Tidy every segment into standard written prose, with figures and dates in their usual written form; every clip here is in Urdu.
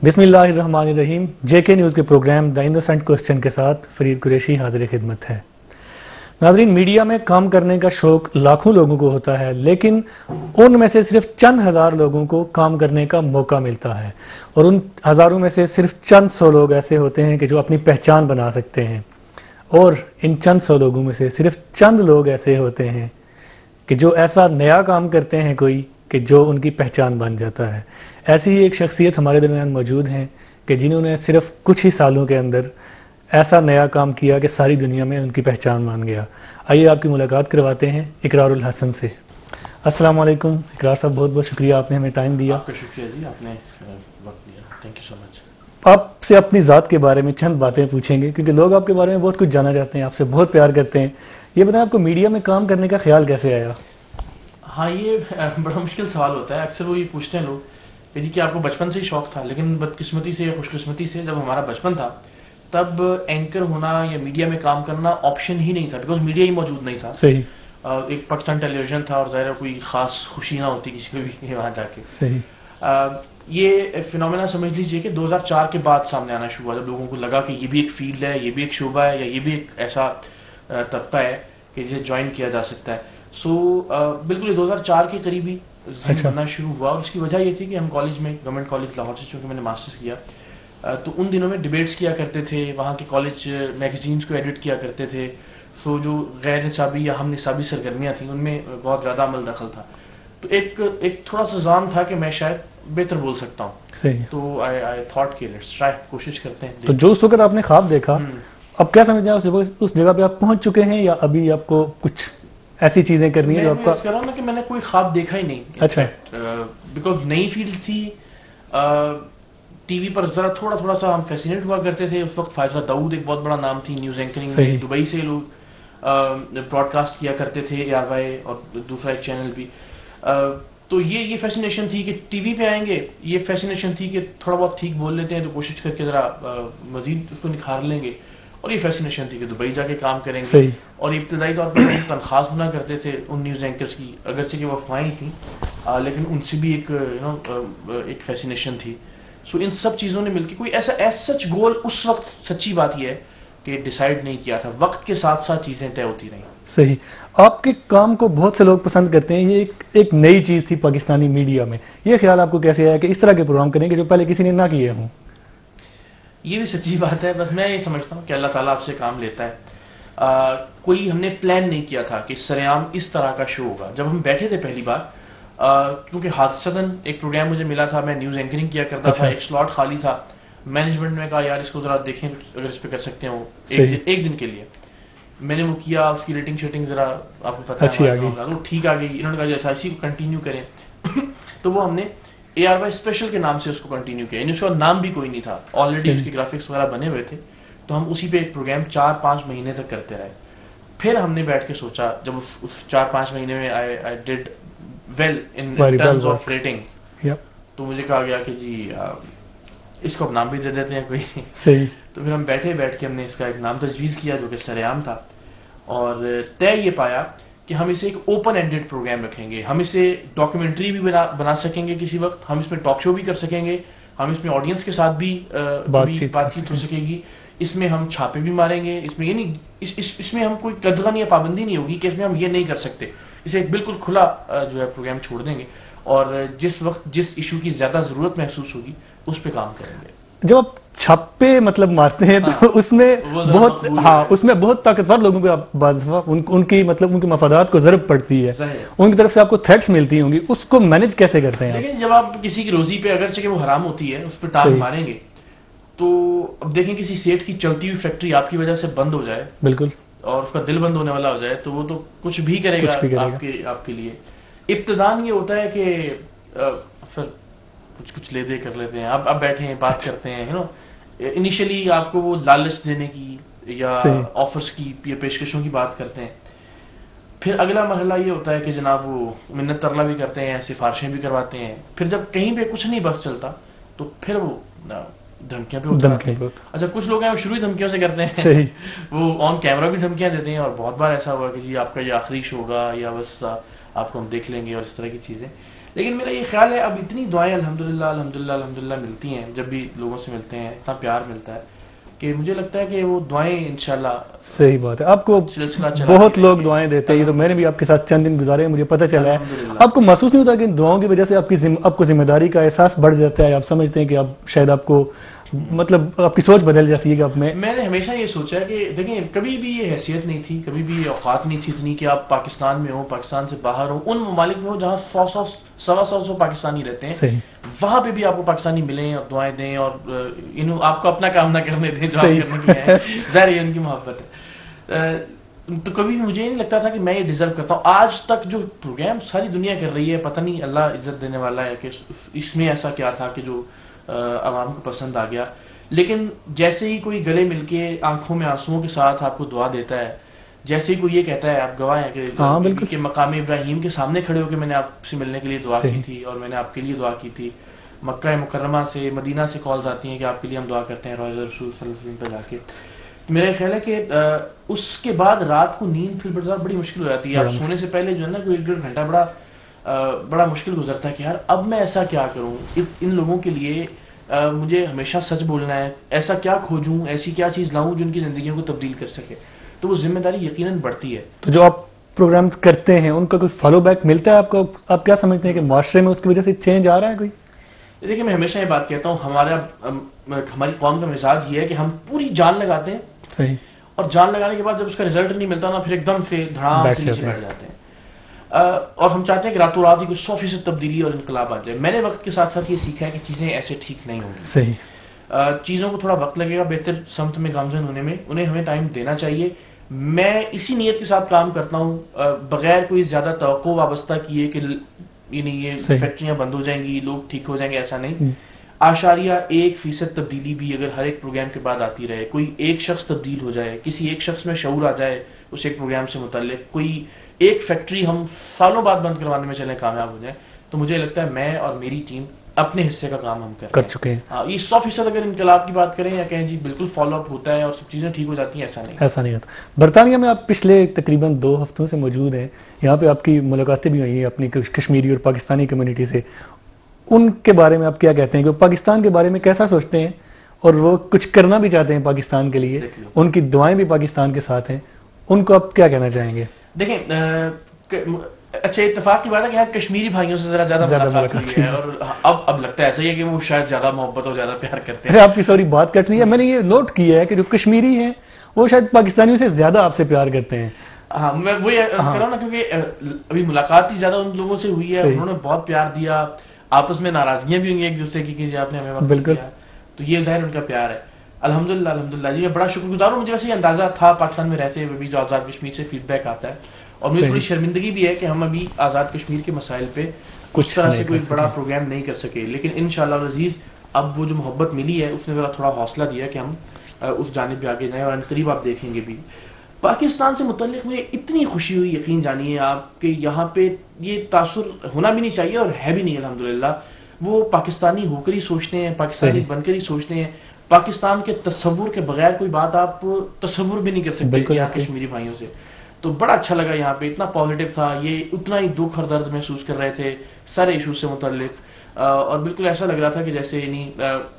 بسم اللہ الرحمن الرحیم. جے کے نیوز کے پروگرام دا انوسنٹ کوسچن کے ساتھ فرید قریشی حاضر خدمت ہے. ناظرین، میڈیا میں کام کرنے کا شوق لاکھوں لوگوں کو ہوتا ہے، لیکن ان میں سے صرف چند ہزار لوگوں کو کام کرنے کا موقع ملتا ہے، اور ان ہزاروں میں سے صرف چند سو لوگ ایسے ہوتے ہیں کہ جو اپنی پہچان بنا سکتے ہیں، اور ان چند سو لوگوں میں سے صرف چند لوگ ایسے ہوتے ہیں کہ جو ایسا نیا کام کرتے ہیں کوئی کہ جو ان کی پہچان بن جاتا ہے. ایسی ہی ایک شخصیت ہمارے درمیان موجود ہیں کہ جنہوں نے صرف کچھ ہی سالوں کے اندر ایسا نیا کام کیا کہ ساری دنیا میں ان کی پہچان بن گیا. آئیے آپ کی ملاقات کرواتے ہیں اقرار الحسن سے. السلام علیکم اقرار صاحب، بہت بہت شکریہ، آپ نے ہمیں ٹائم دیا. آپ کا شکریہ جی، آپ نے وقت دیا. تھینک یو سو مچ. آپ سے اپنی ذات کے بارے میں چند باتیں پوچھیں گے کیونکہ لوگ آپ کے بارے میں بہت کچھ جانا چاہتے ہیں، آپ سے بہت پیار کرتے ہیں. یہ بتائیں، آپ کو میڈیا میں کام کرنے کا خیال کیسے آیا؟ ہاں، یہ بڑا مشکل سوال ہوتا ہے. اکثر وہ یہ پوچھتے ہیں لوگ کہ جی کہ آپ کو بچپن سے ہی شوق تھا، لیکن بدقسمتی سے یا خوش قسمتی سے جب ہمارا بچپن تھا تب اینکر ہونا یا میڈیا میں کام کرنا آپشن ہی نہیں تھا، بیکاز میڈیا ہی موجود نہیں تھا. صحیح. ایک پاکستان ٹیلی ویژن تھا اور ظاہر کوئی خاص خوشی نہ ہوتی کسی کو بھی وہاں جا کے. صحیح. یہ فینومینا سمجھ لیجئے کہ 2004 کے بعد سامنے آنا شروع ہوا، جب لوگوں کو لگا کہ یہ بھی ایک فیلڈ ہے، یہ بھی ایک شعبہ ہے، یا یہ بھی ایک ایسا طبقہ ہے کہ جسے جوائن کیا جا سکتا ہے. سو بالکل یہ 2004 کے قریب ہی بننا شروع ہوا، اور اس کی وجہ یہ تھی کہ ہم کالج میں، گورنمنٹ کالج لاہور سے چونکہ میں نے ماسٹرز کیا، تو ان دنوں میں ڈبیٹس کیا کرتے تھے، وہاں کے کالج میگزینس کو ایڈٹ کیا کرتے تھے. سو جو غیر نصابی یا ہم نصابی سرگرمیاں تھیں ان میں بہت زیادہ عمل دخل تھا. تو ایک تھوڑا سا زام تھا کہ میں شاید بہتر بول سکتا ہوں. صحیح. تو آئی تھاٹ کہ لیٹس ٹرائی، کوشش کرتے ہیں. تو جو اس وقت آپ نے خواب دیکھا، اب کیا سمجھتے ہیں اس جگہ پہ آپ پہنچ چکے ہیں، یا ابھی آپ کو کچھ ایسی چیزیں کرنی ہے جو آپ کا؟ میں کہہ رہا ہوں نا کہ میں نے کوئی خواب دیکھا ہی نہیں. اچھا. بیکاز نئی فیلڈ تھی. ٹی وی پر ذرا تھوڑا سا ہم فیسینیٹ ہوا کرتے تھے. اس وقت فائزہ داؤد ایک بہت بڑا نام تھی نیوز اینکرنگ میں. دبئی سے لوگ براڈ کاسٹ کیا کرتے تھے، ARY اور دوسرا ایک چینل بھی. تو یہ فیسینیشن تھی کہ ٹی وی پہ آئیں گے. یہ فیسینیشن تھی کہ تھوڑا بہت ٹھیک بول لیتے ہیں تو کوشش کر کے ذرا مزید اس کو نکھار لیں گے. اور یہ فیسینیشن تھی کہ دبئی جا کے کام کریں گے. اور ابتدائی طور پر تنخواہ سنا کرتے تھے ان نیوز اینکرز کی، اگرچہ کہ وہ افواہیں تھیں، لیکن ان سے بھی ایک فیسینیشن تھی. سو ان سب چیزوں نے مل کے کوئی ایسا سچ گول اس وقت، سچی بات یہ ہے کہ ڈیسائیڈ نہیں کیا تھا. وقت کے ساتھ ساتھ چیزیں طے ہوتی رہیں. صحیح. آپ کے کام کو بہت سے لوگ پسند کرتے ہیں. یہ ایک نئی چیز تھی پاکستانی میڈیا میں. یہ خیال آپ کو کیسے آیا کہ اس طرح کے پروگرام کریں کہ جو پہلے کسی نے نہ کیے ہوں؟ یہ بھی سچی بات ہے. بس میں یہ سمجھتا ہوں کہ اللہ تعالیٰ آپ سے کام لیتا ہے. کوئی ہم نے پلان نہیں کیا تھا کہ سرعام اس طرح کا شو ہوگا. جب ہم بیٹھے تھے پہلی بار، کیونکہ حادثتاً ایک پروگرام مجھے ملا تھا، میں نیوز اینکرنگ کیا کرتا تھا، ایک سلاٹ خالی تھا. مینجمنٹ نے کہا یار اس کو ذرا دیکھیں اگر اس پہ کر سکتے ہیں وہ ایک دن کے لیے. میں نے وہ کیا، اس کی ریٹنگ شیٹنگ ذرا آپ کو پتہ ہے وہ ٹھیک آ گئی. انہوں نے کہا جیسا اسی کو کنٹینیو کریں. تو وہ ہم نے ARY اسپیشل کے نام سے اس کو کنٹینیو کیا. یعنی اس کا نام بھی کوئی نہیں تھا، آلریڈی اس کے گرافکس وغیرہ بنے ہوئے تھے. تو ہم اسی پہ ایک پروگرام 4-5 مہینے تک کرتے رہے. پھر ہم نے بیٹھ کے سوچا، جب اس 4-5 مہینے میں I did well in terms of rating. تو مجھے کہا گیا کہ جی اس کو اب نام بھی دے دیتے ہیں کوئی. صحیح. تو پھر ہم بیٹھ کے ہم نے اس کا ایک نام تجویز کیا جو کہ سرعام تھا، اور طے یہ پایا کہ ہم اسے ایک اوپن اینڈڈ پروگرام رکھیں گے. ہم اسے ڈاکیومنٹری بھی بنا سکیں گے کسی وقت، ہم اس میں ٹاک شو بھی کر سکیں گے، ہم اس میں آڈینس کے ساتھ بھی بات چیت ہو سکے گی. اس میں ہم چھاپے بھی ماریں گے. اس میں یعنی اس میں ہم کوئی قدغن یا پابندی نہیں ہوگی کہ اس میں ہم یہ نہیں کر سکتے. اسے ایک بالکل کھلا جو ہے پروگرام چھوڑ دیں گے، اور جس وقت جس ایشو کی زیادہ ضرورت محسوس ہوگی اس پہ کام کریں گے. جب آپ چھاپے مطلب مارتے ہیں تو اس میں بہت طاقتور لوگوں پہ ان کی مفادات کو ضرب پڑتی ہے، ان کی طرف سے آپ کو تھریٹس ملتی ہوں گی. اس کو مینج کیسے کرتے ہیں؟ لیکن جب آپ کسی کی روزی پہ اگرچہ کہ وہ حرام ہوتی ہے اس پہ ٹانگ ماریں گے، تو اب دیکھیں کسی سیٹ کی چلتی ہوئی فیکٹری آپ کی وجہ سے بند ہو جائے، بالکل، اور اس کا دل بند ہونے والا ہو جائے، تو وہ تو کچھ بھی کرے گا آپ کے لیے. ابتدان یہ ہوتا ہے کہ سر کچھ لے دے کر لیتے ہیں، اب بیٹھے ہیں بات کرتے ہیں. انیشلی آپ کو وہ لالچ دینے کی یا آفرز کی یا پیشکشوں کی بات کرتے ہیں. پھر اگلا مرحلہ یہ ہوتا ہے کہ جناب وہ منت ترلا بھی کرتے ہیں، سفارشیں بھی کرواتے ہیں. پھر جب کہیں پہ کچھ نہیں بس چلتا تو پھر وہ دھمکیاں پہ ہوتے ہیں. اچھا کچھ لوگ ہیں وہ شروع ہی دھمکیوں سے کرتے ہیں، وہ آن کیمرہ بھی دھمکیاں دیتے ہیں. اور بہت بار ایسا ہوا کہ جی آپ کا یہ آخری شو ہوگا یا بس آپ کو ہم دیکھ لیں گے اور اس طرح کی چیزیں. لیکن میرا یہ خیال ہے اب اتنی دعائیں الحمدللہ ملتی ہیں، جب بھی لوگوں سے ملتے ہیں اتنا پیار ملتا ہے کہ مجھے لگتا ہے کہ وہ دعائیں انشاءاللہ صحیح بات ہے. آپ کو بہت لوگ دعائیں دیتے ہیں، یہ تو میں نے بھی آپ کے ساتھ چند دن گزارے ہیں، مجھے پتہ چلا ہے. آپ کو محسوس نہیں ہوتا کہ ان دعاؤں کی وجہ سے آپ کو ذمہ داری کا احساس بڑھ جاتا ہے؟ آپ سمجھتے ہیں کہ اب شاید آپ کو مطلب آپ کی سوچ بدل جاتی ہے کہ اب میں نے ہمیشہ یہ سوچا ہے کہ دیکھیں کبھی بھی یہ حیثیت نہیں تھی، کبھی بھی یہ اوقات نہیں تھی اتنی کہ آپ پاکستان میں ہوں، پاکستان سے باہر ہوں، ان ممالک میں ہوں جہاں 100 پاکستانی رہتے ہیں، وہاں پہ بھی آپ کو پاکستانی ملیں اور دعائیں دیں اور آپ کو اپنا کام نہ کرنے دیں جو آپ کرنے کے ہیں، ظاہر ہے ان کی محبت ہے. تو کبھی مجھے نہیں لگتا تھا کہ میں یہ ڈیزرو کرتا ہوں. آج تک جو پروگرام ساری دنیا کر رہی ہے، پتہ نہیں اللہ عزت دینے والا ہے کہ اس میں ایسا کیا تھا کہ جو عوام کو پسند آ گیا. لیکن جیسے ہی کوئی گلے مل کے آنکھوں میں آنسوؤں کے ساتھ آپ کو دعا دیتا ہے، جیسے ہی کوئی یہ کہتا ہے، آپ گواہ ہیں کہ مقام ابراہیم کے سامنے کھڑے ہو کے میں نے آپ سے ملنے کے لیے دعا کی تھی اور میں نے آپ کے لیے دعا کی تھی. مکہ مکرمہ سے، مدینہ سے کالز آتی ہیں کہ آپ کے لیے ہم دعا کرتے ہیں روضہ رسول صلی اللہ علیہ وسلم پہ جا کے. میرا خیال ہے کہ اس کے بعد رات کو نیند پھر بڑی مشکل ہو جاتی ہے. آپ سونے سے پہلے جو ہے نا کوئی 1.5 گھنٹہ بڑا مشکل گزرتا ہے کہ یار اب میں ایسا کیا کروں ان لوگوں کے لیے. مجھے ہمیشہ سچ بولنا ہے، ایسا کیا کھوجوں، ایسی کیا چیز لاؤں جو ان کی زندگیوں کو تبدیل کر سکے. تو وہ ذمہ داری یقیناً بڑھتی ہے. تو جو آپ پروگرام کرتے ہیں ان کا کوئی فالو بیک ملتا ہے آپ کو؟ آپ کیا سمجھتے ہیں کہ معاشرے میں اس کی وجہ سے چینج آ رہا ہے کوئی؟ دیکھیں میں ہمیشہ یہ بات کہتا ہوں، ہماری قوم کا مزاج یہ ہے کہ ہم پوری جان لگاتے ہیں، صحیح، اور جان لگانے کے بعد جب اس کا رزلٹ نہیں ملتا نا پھر ایک دم سے دھڑام سے نیچے بیٹھ جاتے ہیں. اور ہم چاہتے ہیں کہ راتوں رات ہی کوئی 100% تبدیلی اور انقلاب آ جائے. میں نے وقت کے ساتھ ساتھ یہ سیکھا ہے کہ چیزیں ایسے ٹھیک نہیں ہوں گی. صحیح، چیزوں کو تھوڑا وقت لگے گا بہتر سمت میں گامزن ہونے میں، انہیں ہمیں ٹائم دینا چاہیے. میں اسی نیت کے ساتھ کام کرتا ہوں، بغیر کوئی زیادہ توقع وابستہ کیے کہ یہ فیکٹریاں بند ہو جائیں گی، لوگ ٹھیک ہو جائیں گے، ایسا نہیں. 1% تبدیلی بھی اگر ہر ایک پروگرام کے بعد آتی رہے، کوئی ایک شخص تبدیل ہو جائے، کسی ایک شخص میں شعور آ جائے اس ایک پروگرام سے متعلق، کوئی ایک فیکٹری ہم سالوں بعد بند کروانے میں چلیں کامیاب ہو جائیں، تو مجھے لگتا ہے میں اور میری ٹیم اپنے حصے کا کام ہم کر چکے ہیں. ہاں یہ 100% اگر انقلاب کی بات کریں یا کہیں جی بالکل فالو اپ ہوتا ہے اور سب چیزیں ٹھیک ہو جاتی ہیں، ایسا نہیں ہوتا. برطانیہ میں آپ پچھلے تقریباً 2 ہفتوں سے موجود ہیں، یہاں پہ آپ کی ملاقاتیں بھی ہوئی ہیں اپنی کشمیری اور پاکستانی کمیونٹی سے. ان کے بارے میں آپ کیا کہتے ہیں کہ وہ پاکستان کے بارے میں کیسا سوچتے ہیں اور وہ کچھ کرنا بھی چاہتے ہیں پاکستان کے لیے، ان کی دعائیں بھی پاکستان کے ساتھ ہیں، ان کو آپ کیا کہنا چاہیں گے؟ دیکھیں اچھا اتفاق کی بات ہے کہ یہاں کشمیری بھائیوں سے ذرا زیادہ ملاقات ہوئی ہے اور اب لگتا ہے ایسا ہی ہے کہ وہ شاید زیادہ محبت اور زیادہ پیار کرتے ہیں. آپ کی سوری بات کٹ رہی ہے، میں نے یہ نوٹ کیا ہے کہ جو کشمیری ہیں وہ شاید پاکستانیوں سے زیادہ آپ سے پیار کرتے ہیں. ہاں میں وہی کہہ رہا ہوں نا، کیونکہ ابھی ملاقات ہی زیادہ ان لوگوں سے ہوئی ہے، انہوں نے بہت پیار دیا، آپس میں ناراضگیاں بھی ہوئی ہیں ایک دوسرے کی کہ آپ نے ہمیں وقت دیا، تو یہ ظاہر ان کا پیار ہے. الحمدللہ جی میں بڑا شکر گزار ہوں. مجھے ویسے یہ اندازہ تھا پاکستان میں رہتے ہوئے بھی جو آزاد کشمیر سے فیڈ بیک آتا ہے، اور مجھے تھوڑی شرمندگی بھی ہے کہ ہم ابھی آزاد کشمیر کے مسائل پہ کچھ طرح سے کوئی بڑا پروگرام نہیں کر سکے. لیکن انشاءاللہ العزیز اب وہ جو محبت ملی ہے اس نے ذرا تھوڑا حوصلہ دیا کہ ہم اس جانب بھی آگے جائیں، اور قریب آپ دیکھیں گے بھی. پاکستان سے متعلق مجھے اتنی خوشی ہوئی، یقین جانیے آپ، کہ یہاں پہ یہ تاثر ہونا بھی نہیں چاہیے اور ہے بھی نہیں. الحمدللہ وہ پاکستانی ہو کر ہی سوچتے ہیں، پاکستانی بن کر ہی سوچتے ہیں. پاکستان کے تصور کے بغیر کوئی بات آپ تصور بھی نہیں کر سکتے یہاں کشمیری بھائیوں سے. تو بڑا اچھا لگا، یہاں پہ اتنا پازیٹیو تھا، یہ اتنا ہی دکھ اور درد محسوس کر رہے تھے سارے ایشوز سے متعلق، اور بالکل ایسا لگ رہا تھا کہ جیسے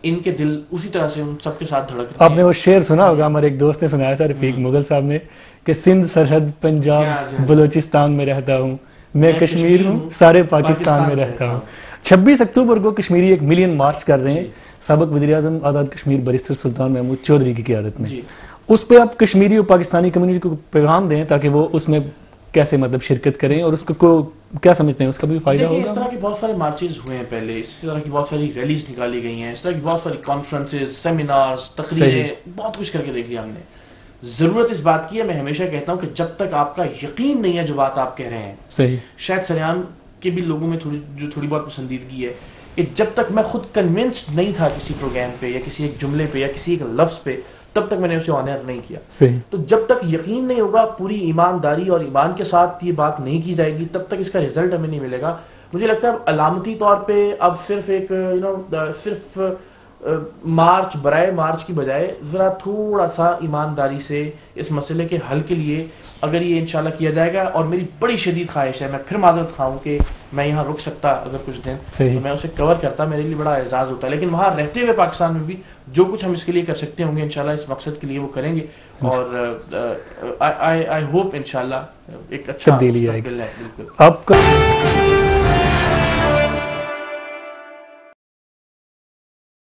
ان کے دل اسی طرح سے ان سب کے ساتھ دھڑک رہے ہیں. آپ نے وہ شعر سنا ہوگا، ہمارے ایک دوست نے سنایا تھا، رفیق مغل صاحب نے، کہ سندھ سرحد پنجاب بلوچستان میں رہتا ہوں، میں کشمیر ہوں سارے پاکستان میں رہتا ہوں. 26 اکتوبر کو کشمیری 1 ملین مارچ کر رہے ہیں سابق وزیر اعظم آزاد کشمیر بیرسٹر سلطان محمود چودھری کی قیادت میں. اس پہ آپ کشمیری اور پاکستانی کمیونٹی کو پیغام دیں تاکہ وہ اس میں کیسے مطلب شرکت کریں، اور اس کو کیا سمجھتے ہیں اس کا بھی فائدہ ہوگا؟ اس طرح کے بہت سارے مارچز ہوئے ہیں پہلے، اس طرح کی بہت ساری ریلیز نکالی گئی ہیں، اس طرح کی بہت ساری کانفرنسز، سیمینارز، تقریریں، بہت کچھ کر کے دیکھ لیا ہم نے. ضرورت اس بات کی ہے، میں ہمیشہ کہتا ہوں کہ جب تک آپ کا یقین نہیں ہے جو بات آپ کہہ رہے ہیں، صحیح، شاید سریام کے بھی لوگوں میں تھوڑی بہت پسندیدگی ہے کہ جب تک میں خود کنونسڈ نہیں تھا کسی پروگرام پہ یا کسی ایک جملے پہ یا کسی ایک لفظ پہ، تب تک میں نے اسے آنر نہیں کیا. تو جب تک یقین نہیں ہوگا، پوری ایمانداری اور ایمان کے ساتھ یہ بات نہیں کی جائے گی، تب تک اس کا رزلٹ ہمیں نہیں ملے گا. مجھے لگتا ہے علامتی طور پہ اب صرف ایک صرف مارچ برائے مارچ کی بجائے ذرا تھوڑا سا ایمانداری سے اس مسئلے کے حل کے لیے اگر یہ انشاءاللہ کیا جائے گا، اور میری بڑی شدید خواہش ہے، میں پھر معذرت خواہوں کہ میں یہاں رک سکتا اگر کچھ دن تو میں اسے کور کرتا، میرے لیے بڑا اعزاز ہوتا ہے، لیکن وہاں رہتے ہوئے پاکستان میں بھی جو کچھ ہم اس کے لیے کر سکتے ہوں گے انشاءاللہ اس مقصد کے لیے وہ کریں گے، اور آئی ہوپ انشاءاللہ ایک اچھا تبدیلی آئے گی. بالکل.